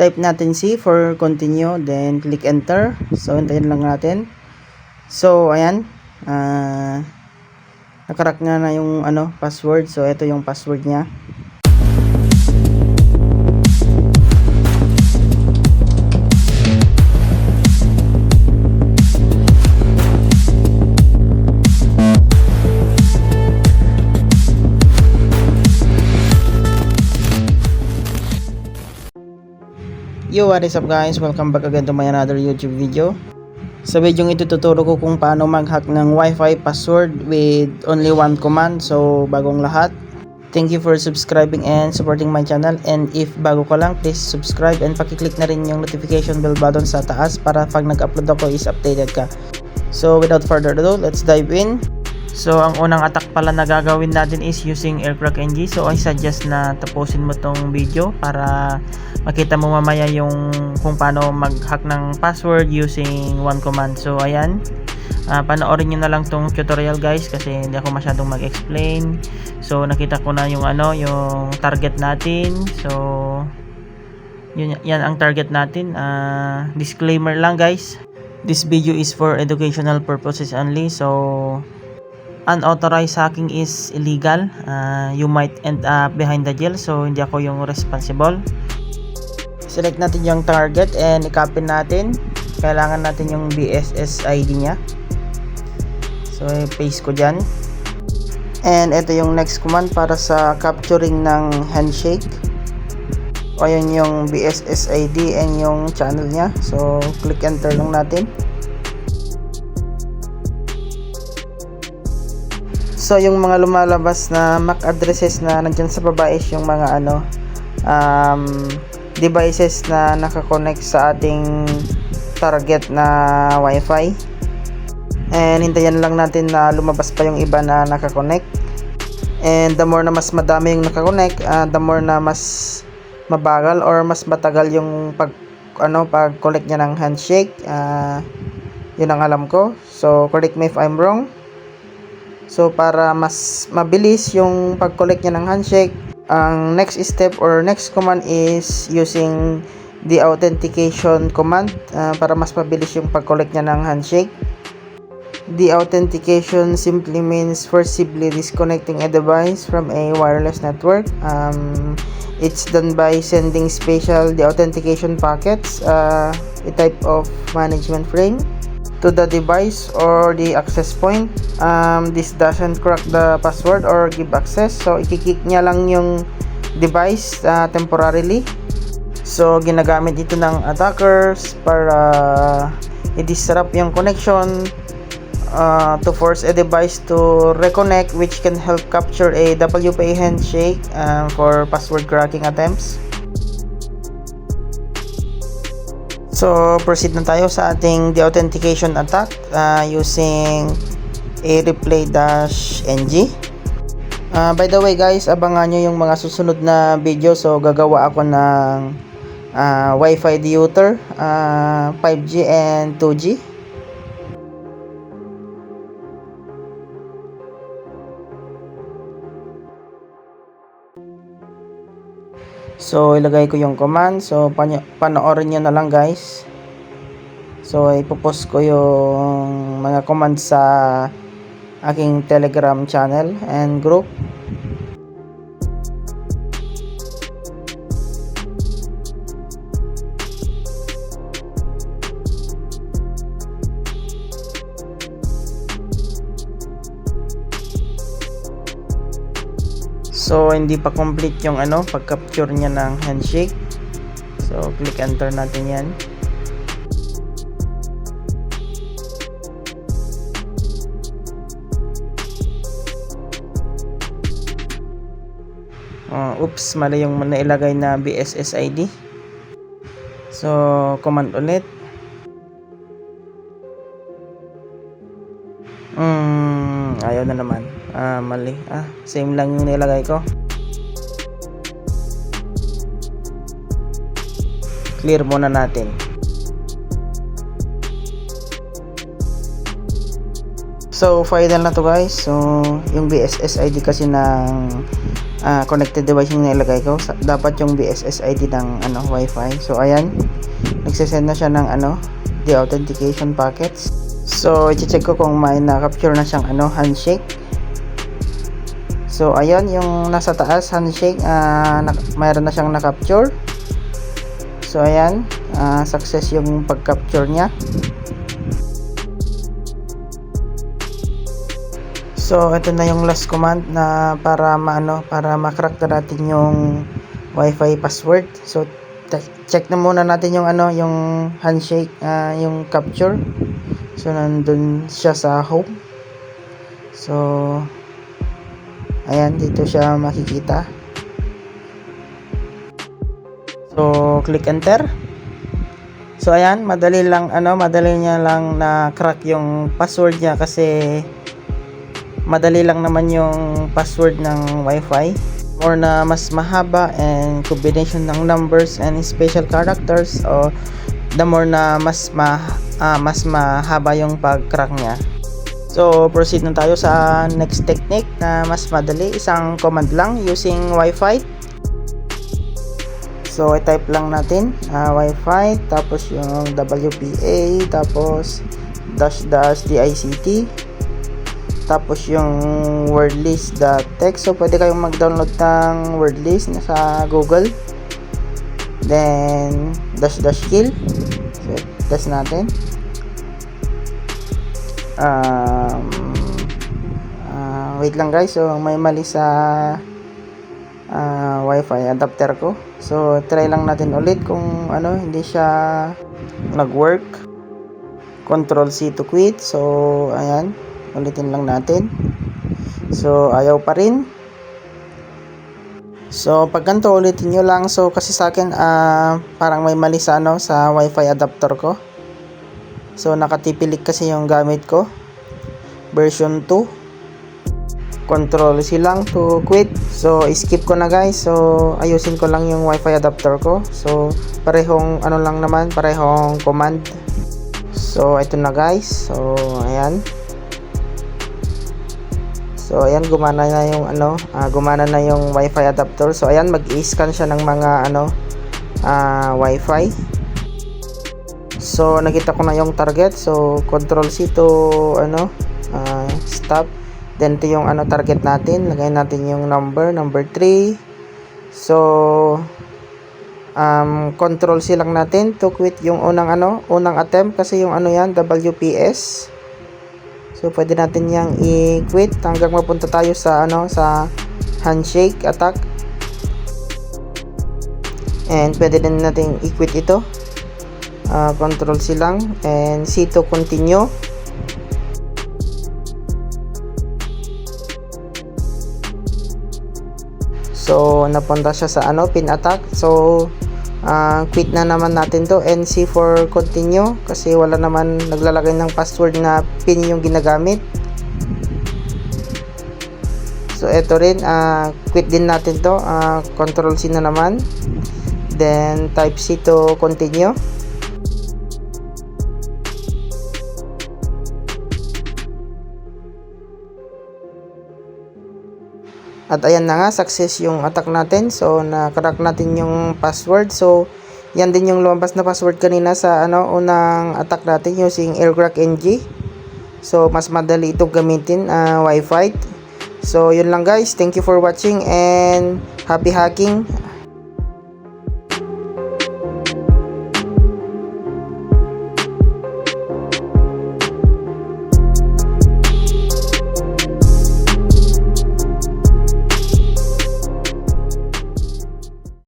Type natin C for continue, then click enter. So hintayin lang natin. So ayan, nakarak nga na yung password. So ito yung password niya. Yo, what is up guys? Welcome back again to my another YouTube video. Sa video ito tuturo ko kung paano mag-hack ng Wi-Fi password with only one command. So bagong lahat, thank you for subscribing and supporting my channel. And if bago ka lang, please subscribe and pakiclick na rin yung notification bell button sa taas para pag nag-upload ako is updated ka. So without further ado, let's dive in. So ang unang attack pala na gagawin natin is using AirCrackNG. So I suggest na tapusin mo tong video para makita mo mamaya yung kung paano mag-hack ng password using one command. So ayan, panoorin nyo na lang tong tutorial guys kasi hindi ako masyadong mag-explain. So nakita ko na yung yung target natin. So yan ang target natin. Disclaimer lang guys, this video is for educational purposes only. So unauthorized hacking is illegal. You might end up behind the jail. So hindi ako yung responsible. Select natin yung target and i-copy natin. Kailangan natin yung BSS ID nya. So i-paste ko dyan. And ito yung next command para sa capturing ng handshake. O yun yung BSS ID and yung channel nya. So click enter lang natin. So yung mga lumalabas na MAC addresses na nandyan sa baba is yung mga devices na nakakonect sa ating target na Wi-Fi. And hintayin lang natin na lumabas pa yung iba na nakakonect. And the more na mas madami yung nakakonect, the more na mas mabagal or mas matagal yung pag-collect niya ng handshake. Yun ang alam ko. So correct me if I'm wrong. So para mas mabilis yung pag-collect niya ng handshake, ang next step or next command is using the authentication command para mas mabilis yung pag-collect niya ng handshake. The authentication simply means forcibly disconnecting a device from a wireless network. It's done by sending special authentication packets, a type of management frame, to the device or the access point. This doesn't crack the password or give access. So i-kick niya lang yung device temporarily. So ginagamit ito ng attackers para i-disrupt yung connection, to force a device to reconnect, which can help capture a WPA handshake for password cracking attempts. So proceed na tayo sa ating authentication attack using AirPlay-NG. By the way guys, abangan nyo yung mga susunod na video. So gagawa ako ng Wi-Fi router, 5G and 2G. So ilagay ko yung command. So panoorin nyo na lang guys. So ipopost ko yung mga commands sa aking Telegram channel and group. So hindi pa complete yung pag-capture niya ng handshake. So click enter natin yan. Oops, mali yung nailagay na BSS ID. So command ulit. Ayaw na naman. Mali. Same lang yung nilagay ko. Clear muna natin. So final na to guys. So yung BSS ID kasi ng connected device yung nilagay ko. Dapat yung BSS ID ng Wi-Fi. So ayan, nagsesend na siya ng the authentication packets. So i-check ko kung may na-capture na siyang handshake. So ayan, yung nasa taas handshake, mayroon na siyang na-capture. So ayan, success yung pag-capture niya. So ito na yung last command na para ma-crack na natin yung Wi-Fi password. So check na muna natin yung yung handshake, yung capture. So nandun siya sa home. So ayan, dito siya makikita. So click enter. So ayan, madali niya lang na crack yung password niya kasi madali lang naman yung password ng Wi-Fi. More na mas mahaba and combination ng numbers and special characters, o the more na mas mahaba yung pag-crack niya. So proceed na tayo sa next technique na mas madali, isang command lang using Wi-Fi. So i-type lang natin Wi-Fi, tapos yung WPA, tapos --DICT, tapos yung word list.txt. So pwede kayong mag-download ng word list sa Google. Then --kill. So test natin. Wait lang guys, so may mali sa Wi-Fi adapter ko. So try lang natin ulit kung hindi siya nag-work. Control C to quit. So ayan, ulitin lang natin. So ayaw pa rin. So pag ganito, ulitin nyo lang. So kasi sa akin parang may mali sa sa Wi-Fi adapter ko. So nakatipilik kasi yung gamit ko, version 2. Control C lang to quit. So skip ko na guys. So ayusin ko lang yung Wi-Fi adapter ko. So parehong lang naman, parehong command. So ito na guys. So ayan. So ayan, gumana na yung gumana na yung Wi-Fi adapter. So ayan, mag-i-scan siya ng mga Wi-Fi. So nakita ko na yung target. So control C to stop. Then ito yung target natin. Lagay natin yung number 3. So control C lang natin to quit yung unang attempt kasi yung yan WPS. So pwede natin yang i-quit hanggang mapunta tayo sa sa handshake attack. And pwede din natin i-quit ito. Control C lang and C to continue. So napunta siya sa pin attack. So quit na naman natin to, and C for continue kasi wala naman naglalagay ng password na pin yung ginagamit. So eto rin, quit din natin to, control C na naman, then type C to continue. At ayan na nga, success yung attack natin. So na-crack natin yung password. So yan din yung lumabas na password kanina sa unang attack natin using Aircrack NG. So mas madali itong gamitin, Wi-Fi. So yun lang guys, thank you for watching and happy hacking.